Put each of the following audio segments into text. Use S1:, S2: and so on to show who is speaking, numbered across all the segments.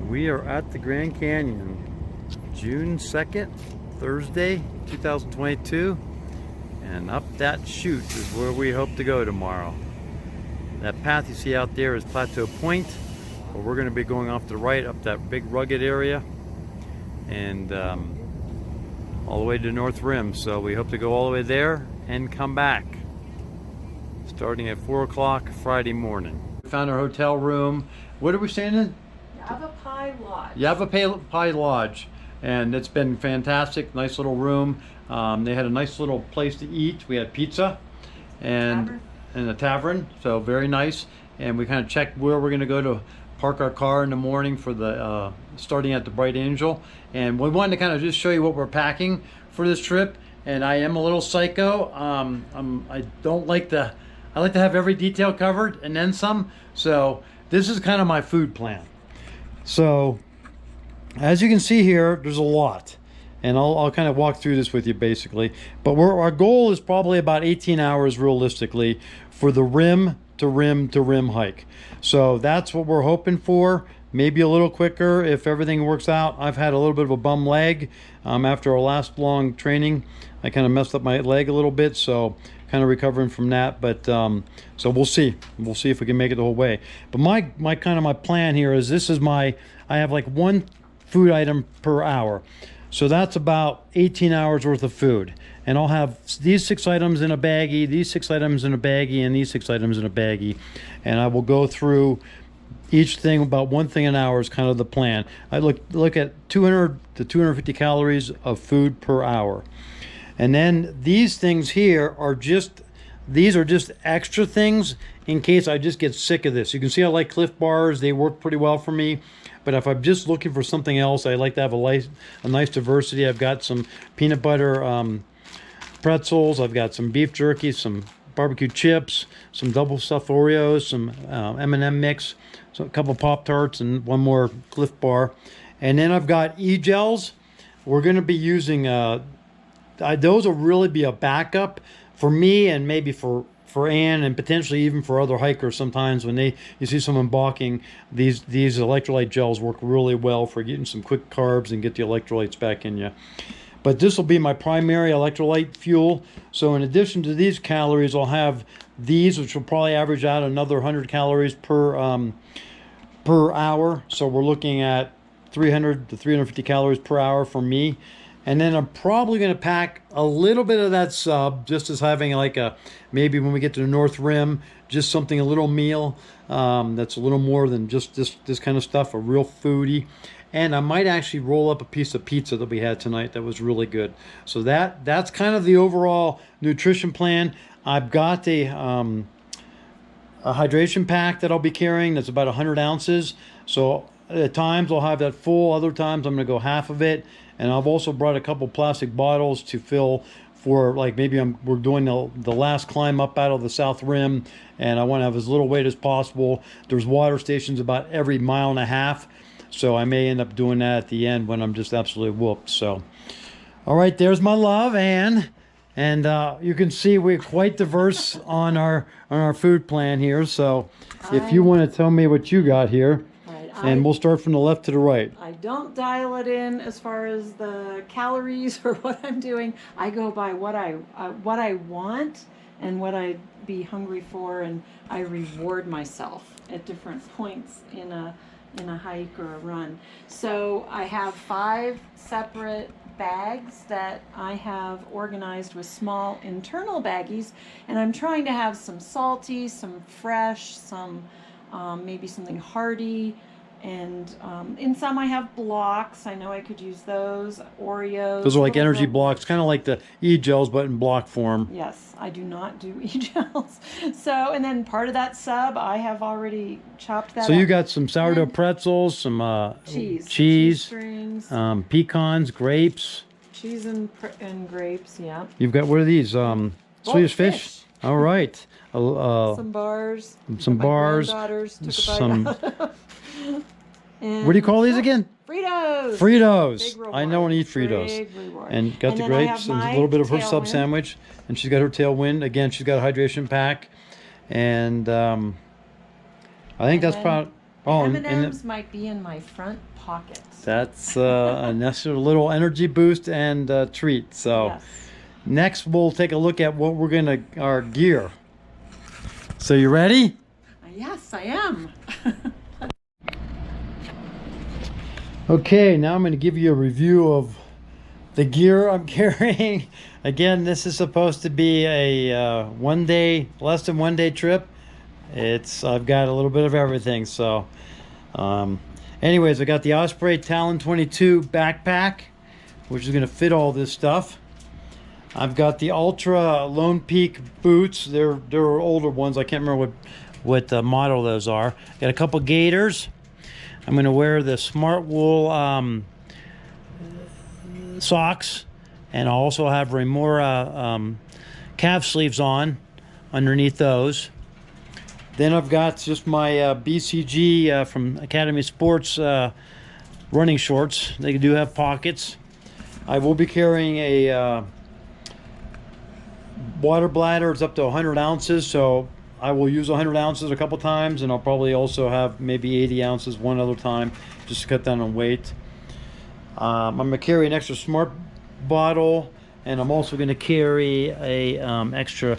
S1: We are at the Grand Canyon, June 2nd, Thursday, 2022, and up that chute is where we hope to go tomorrow. That path you see out there is Plateau Point, but we're going to be going off to the right up that big rugged area and all the way to North Rim. So we hope to go all the way there and come back, starting at 4 o'clock Friday morning. We found our hotel room. What are we staying in?
S2: Yavapai Lodge.
S1: Yavapai Lodge, and it's been fantastic. Nice little room. They had a nice little place to eat. We had pizza and a tavern, so very nice. And we kind of checked where we're going to go to park our car in the morning for the starting at the Bright Angel. And we wanted to kind of just show you what we're packing for this trip. And I am a little psycho. I like to have every detail covered and then some. So this is kind of my food plan. So as you can see here, there's a lot, and I'll kind of walk through this with you basically. But our goal is probably about 18 hours realistically for the rim to rim hike. So that's what we're hoping for. Maybe a little quicker if everything works out. I've had a little bit of a bum leg after our last long training. I kind of messed up my leg a little bit, so kind of recovering from that. But so we'll see if we can make it the whole way. But my plan here is I have like one food item per hour, so that's about 18 hours worth of food. And I'll have these 6 items in a baggie, these 6 items in a baggie, and these 6 items in a baggie. And I will go through each thing about one thing an hour is kind of the plan. I look at 200 to 250 calories of food per hour. And then these things here are just extra things in case I just get sick of this. You can see I like Cliff Bars. They work pretty well for me. But if I'm just looking for something else, I like to have a nice diversity. I've got some peanut butter pretzels. I've got some beef jerky, some barbecue chips, some double stuffed Oreos, some M&M mix, so a couple Pop-Tarts, and one more Cliff Bar. And then I've got E-gels. We're going to be using those will really be a backup for me and maybe for Ann, and potentially even for other hikers. Sometimes when you see someone balking, these electrolyte gels work really well for getting some quick carbs and get the electrolytes back in you. But this will be my primary electrolyte fuel. So in addition to these calories, I'll have these, which will probably average out another 100 calories per hour. So we're looking at 300 to 350 calories per hour for me. And then I'm probably going to pack a little bit of that sub, just as having like maybe when we get to the North Rim, just something, a little meal that's a little more than just this kind of stuff, a real foodie. And I might actually roll up a piece of pizza that we had tonight that was really good. So that's kind of the overall nutrition plan. I've got a hydration pack that I'll be carrying that's about 100 ounces. So at times I'll have that full, other times I'm going to go half of it. And I've also brought a couple plastic bottles to fill for, like, maybe we're doing the last climb up out of the South Rim, and I want to have as little weight as possible. There's water stations about every 1.5 miles, so I may end up doing that at the end when I'm just absolutely whooped. So, all right, there's my love, Ann. And you can see we're quite diverse on our food plan here. So if you want to tell me what you got here. And we'll start from the left to the right.
S2: I don't dial it in as far as the calories or what I'm doing. I go by what I want and what I'd be hungry for, and I reward myself at different points in a hike or a run. So I have 5 separate bags that I have organized with small internal baggies, and I'm trying to have some salty, some fresh, some maybe something hearty. And in some I have blocks. I know I could use those. Oreos.
S1: Those are like energy blocks, kind of like the E-gels, but in block form.
S2: Yes, I do not do E-gels. So, and then part of that sub, I have already chopped that up.
S1: So you got some sourdough pretzels, some cheese
S2: strings,
S1: pecans, grapes.
S2: Cheese and grapes, yeah.
S1: You've got, what are these? Swedish fish? All right.
S2: Some bars.
S1: Some bars.
S2: Some.
S1: What do you call these again?
S2: Fritos.
S1: Fritos. I know and eat Fritos. And got the grapes and a little bit of her sub sandwich. And she's got her tailwind. Again, she's got a hydration pack. And I think that's Oh,
S2: M&Ms might be in my front pockets.
S1: that's a nice little energy boost and treat. So
S2: Yes.
S1: next we'll take a look at what we're gonna, our gear. So you ready?
S2: Yes, I am.
S1: Okay, now I'm gonna give you a review of the gear I'm carrying. Again, this is supposed to be a less than 1 day trip. I've got a little bit of everything. So anyways, I got the Osprey Talon 22 backpack, which is going to fit all this stuff. I've got the Ultra Lone Peak boots. They're older ones. I can't remember what model those are. Got a couple gaiters. I'm going to wear the Smart Wool socks, and I also have Remora calf sleeves on underneath those. Then I've got just my BCG from Academy Sports running shorts. They do have pockets. I will be carrying a water bladder. It's up to 100 ounces, so I will use 100 ounces a couple times, and I'll probably also have maybe 80 ounces one other time just to cut down on weight. I'm going to carry an extra smart bottle, and I'm also going to carry a extra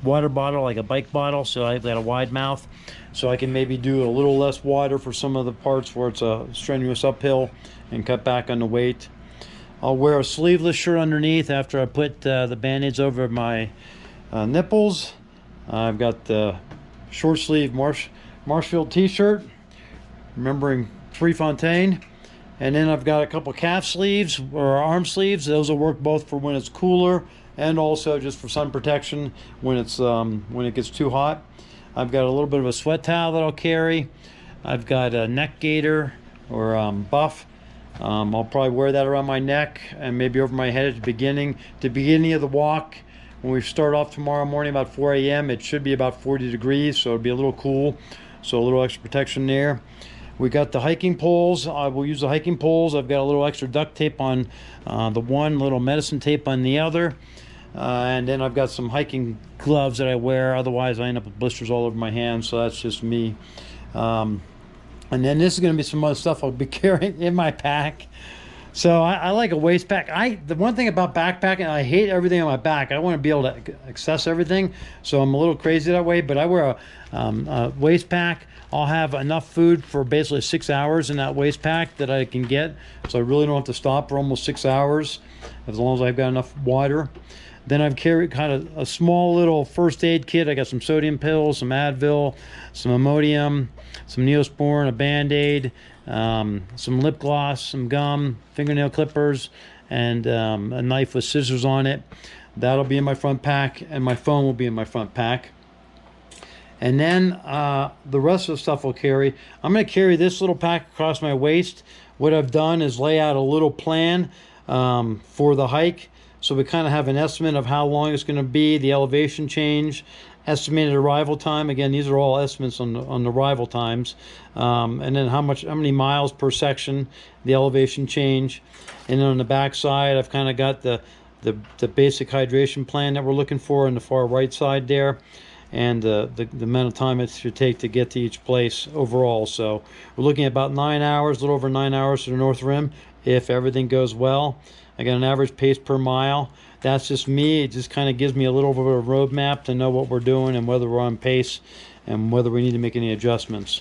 S1: water bottle, like a bike bottle, so I've got a wide mouth, so I can maybe do a little less water for some of the parts where it's a strenuous uphill and cut back on the weight. I'll wear a sleeveless shirt underneath after I put the band-aids over my nipples. I've got the short sleeve Marshfield t-shirt, remembering Prefontaine. And then I've got a couple calf sleeves or arm sleeves. Those will work both for when it's cooler and also just for sun protection when it gets too hot. I've got a little bit of a sweat towel that I'll carry. I've got a neck gaiter or buff. I'll probably wear that around my neck and maybe over my head at the beginning of the walk. When we start off tomorrow morning about 4 a.m. it should be about 40 degrees, so it'll be a little cool, so a little extra protection there. We got the hiking poles. I will use the hiking poles. I've got a little extra duct tape on the one, little medicine tape on the other. And then I've got some hiking gloves that I wear. Otherwise, I end up with blisters all over my hands, so that's just me. And then this is going to be some other stuff I'll be carrying in my pack. So I like a waist pack. The one thing about backpacking, I hate everything on my back. I want to be able to access everything, so I'm a little crazy that way. But I wear a waist pack. I'll have enough food for basically 6 hours in that waist pack that I can get, so I really don't have to stop for almost 6 hours, as long as I've got enough water. Then I've carried kind of a small little first aid kit. I got some sodium pills, some Advil, some Imodium, some Neosporin, a Band-Aid, some lip gloss, some gum, fingernail clippers, and a knife with scissors on it. That'll be in my front pack, and my phone will be in my front pack. And then the rest of the stuff I'll carry. I'm going to carry this little pack across my waist. What I've done is lay out a little plan for the hike, so we kind of have an estimate of how long it's going to be, the elevation change, estimated arrival time. Again, these are all estimates on the arrival times, and then how many miles per section, the elevation change. And then on the back side, I've kind of got the basic hydration plan that we're looking for on the far right side there, and the amount of time it should take to get to each place overall. So we're looking at about 9 hours, a little over 9 hours to the North Rim if everything goes well. I got an average pace per mile. That's just me. It just kind of gives me a little bit of a roadmap to know what we're doing and whether we're on pace and whether we need to make any adjustments.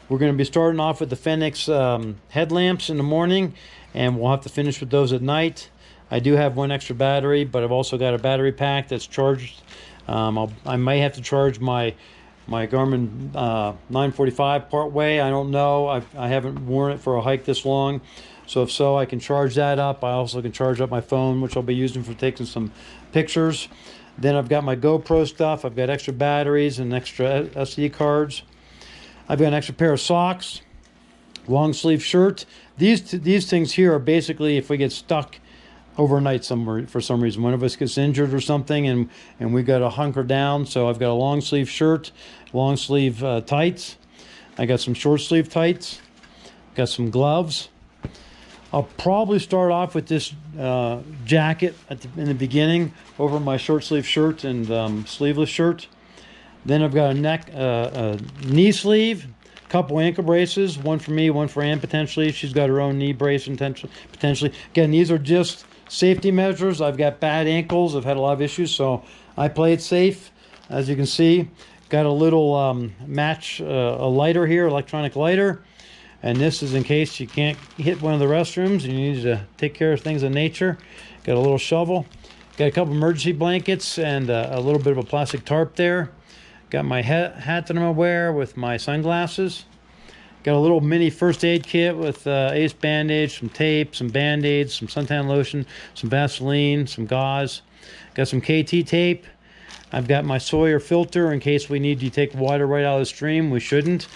S1: We're going to be starting off with the Fenix headlamps in the morning, and we'll have to finish with those at night. I do have one extra battery, but I've also got a battery pack that's charged. I might have to charge my Garmin 945 part way. I don't know. I haven't worn it for a hike this long. So if so, I can charge that up. I also can charge up my phone, which I'll be using for taking some pictures. Then I've got my GoPro stuff. I've got extra batteries and extra SD cards. I've got an extra pair of socks, long sleeve shirt. These things here are basically if we get stuck overnight somewhere for some reason. One of us gets injured or something, and we got to hunker down. So I've got a long sleeve shirt, long sleeve tights. I got some short sleeve tights. Got some gloves. I'll probably start off with this jacket in the beginning over my short sleeve shirt and sleeveless shirt. Then I've got a knee sleeve, couple ankle braces, one for me, one for Ann potentially. She's got her own knee brace potentially. Again, these are just safety measures. I've got bad ankles. I've had a lot of issues, so I play it safe. As you can see, got a little a lighter here, electronic lighter. And this is in case you can't hit one of the restrooms and you need to take care of things in nature. Got a little shovel. Got a couple emergency blankets and a little bit of a plastic tarp there. Got my hat that I'm gonna wear with my sunglasses. Got a little mini first aid kit with Ace bandage, some tape, some band-aids, some suntan lotion, some Vaseline, some gauze. Got some KT tape. I've got my Sawyer filter in case we need to take water right out of the stream. We shouldn't,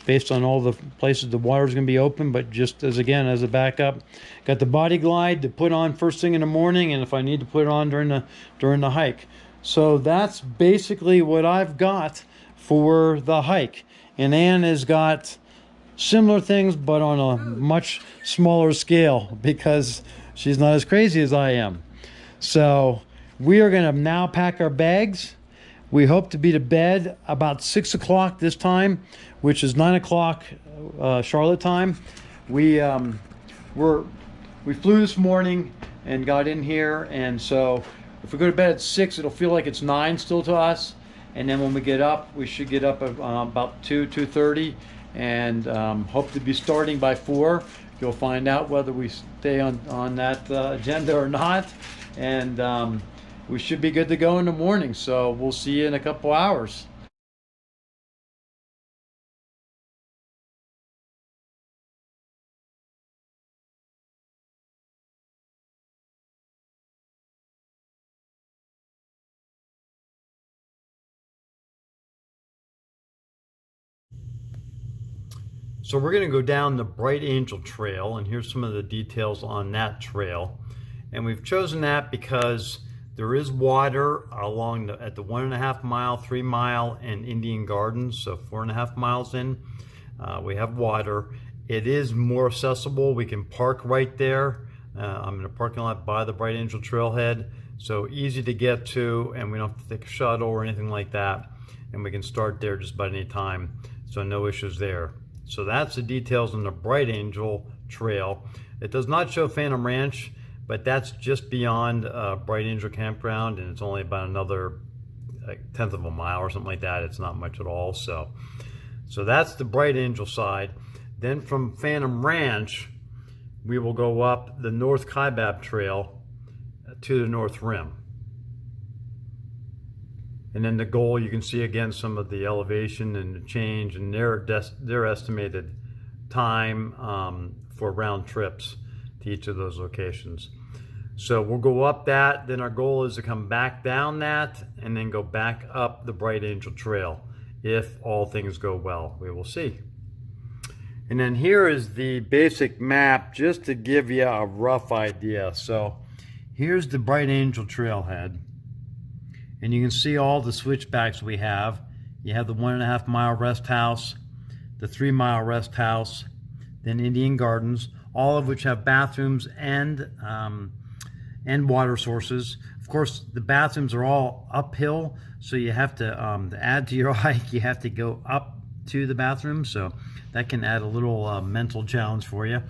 S1: based on all the places the water is going to be open, but just as a backup. Got the Body Glide to put on first thing in the morning, and if I need to put it on during the hike. So that's basically what I've got for the hike. And Ann has got similar things, but on a much smaller scale because she's not as crazy as I am. So we are going to now pack our bags. We hope to be to bed about 6 o'clock this time, which is 9 o'clock Charlotte time. We flew this morning and got in here, and so if we go to bed at 6, it'll feel like it's 9 still to us. And then when we get up, we should get up at about 2:30, and hope to be starting by 4. You'll find out whether we stay on that agenda or not. And we should be good to go in the morning, so we'll see you in a couple hours. So we're going to go down the Bright Angel Trail, and here's some of the details on that trail. And we've chosen that because there is water along at the 1.5 mile, 3 mile, and Indian Gardens, so 4.5 miles in. We have water. It is more accessible. We can park right there. I'm in a parking lot by the Bright Angel Trailhead, so easy to get to, and we don't have to take a shuttle or anything like that. And we can start there just about any time, so no issues there. So that's the details on the Bright Angel Trail. It does not show Phantom Ranch, but that's just beyond Bright Angel Campground, and it's only about another 1/10 of a mile or something like that. It's not much at all. So that's the Bright Angel side. Then from Phantom Ranch, we will go up the North Kaibab Trail to the North Rim. And then the goal, you can see again some of the elevation and the change and their estimated time for round trips to each of those locations. So we'll go up that, then our goal is to come back down that and then go back up the Bright Angel Trail if all things go well. We will see. And then here is the basic map just to give you a rough idea. So here's the Bright Angel Trailhead. And you can see all the switchbacks we have. You have the 1.5 mile rest house, the 3 mile rest house, then Indian Gardens, all of which have bathrooms and water sources. Of course, the bathrooms are all uphill, so you have to add to your hike, you have to go up to the bathroom, so that can add a little mental challenge for you.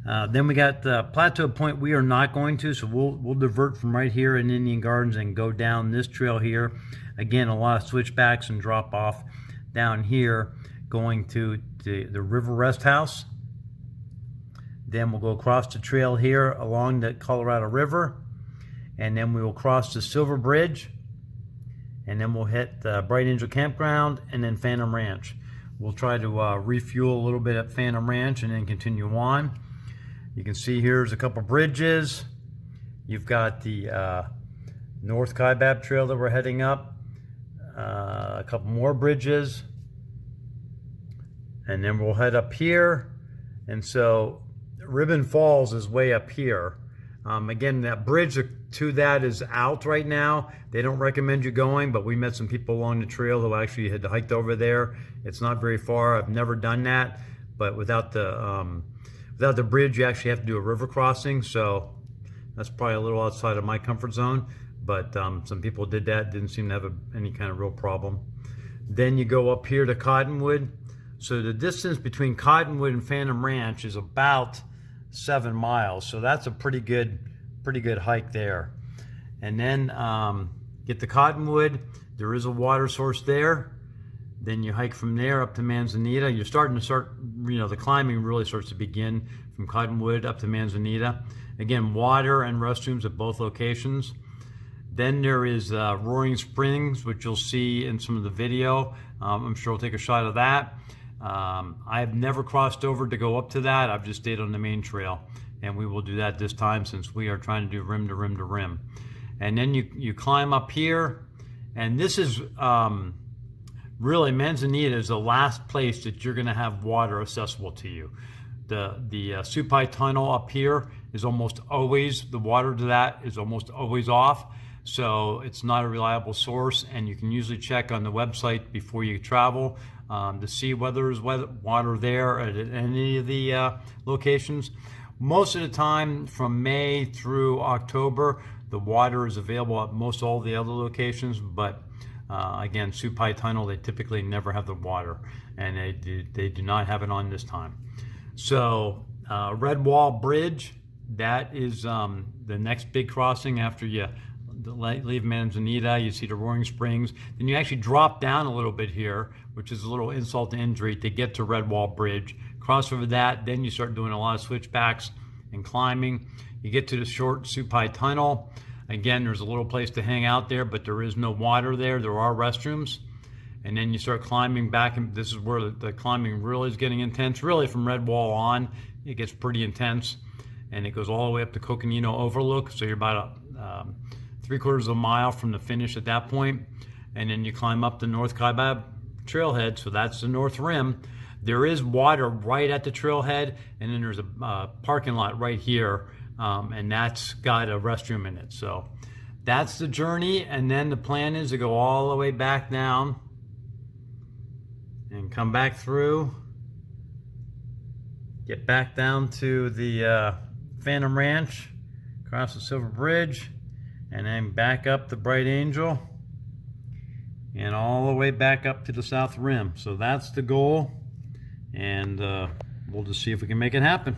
S1: Then we got Plateau Point. We are not going to, so we'll divert from right here in Indian Gardens and go down this trail here. Again, a lot of switchbacks and drop off down here, going to the River Rest House. Then we'll go across the trail here along the Colorado River, and then we will cross the Silver Bridge, and then we'll hit Bright Angel Campground and then Phantom Ranch. We'll try to refuel a little bit at Phantom Ranch and then continue on. You can see here's a couple bridges. You've got the North Kaibab Trail that we're heading up, a couple more bridges, and then we'll head up here. And so Ribbon Falls is way up here. Again, that bridge to that is out right now. They don't recommend you going, but we met some people along the trail who actually had hiked over there. It's not very far. I've never done that, but without the bridge, you actually have to do a river crossing, so that's probably a little outside of my comfort zone, but some people did that, didn't seem to have any kind of real problem. Then you go up here to Cottonwood. So the distance between Cottonwood and Phantom Ranch is about 7 miles. So that's a pretty good hike there. And then get to Cottonwood. There is a water source there. Then you hike from there up to Manzanita. You're starting to the climbing really starts to begin from Cottonwood up to Manzanita. Again, water and restrooms at both locations. Then there is Roaring Springs, which you'll see in some of the video. I'm sure we'll take a shot of that. I've never crossed over to go up to that. I've just stayed on the main trail, and we will do that this time since we are trying to do rim to rim to rim. And then you climb up here, and this is really, Manzanita is the last place that you're going to have water accessible to you. The Supai Tunnel up here is almost always, the water to that is almost always off. So it's not a reliable source, and you can usually check on the website before you travel to see whether there's water there at any of the locations. Most of the time from May through October, the water is available at most all the other locations, but again, Supai Tunnel, they typically never have the water, and they do not have it on this time. So Red Wall Bridge, that is the next big crossing after you leave Manzanita. You see the Roaring Springs. Then you actually drop down a little bit here, which is a little insult to injury, to get to Red Wall Bridge. Cross over that, then you start doing a lot of switchbacks and climbing. You get to the short Supai Tunnel. Again, there's a little place to hang out there, but there is no water there. There are restrooms. And then you start climbing back, and this is where the climbing really is getting intense. Really, from Red Wall on, it gets pretty intense. And it goes all the way up to Coconino Overlook. So you're about 3/4 of a mile from the finish at that point. And then you climb up the North Kaibab trailhead. So that's the North Rim. There is water right at the trailhead. And then there's a parking lot right here. And that's got a restroom in it. So that's the journey. And then the plan is to go all the way back down and come back through, get back down to the Phantom Ranch, cross the Silver Bridge, and then back up the Bright Angel and all the way back up to the South Rim. So that's the goal, and we'll just see if we can make it happen.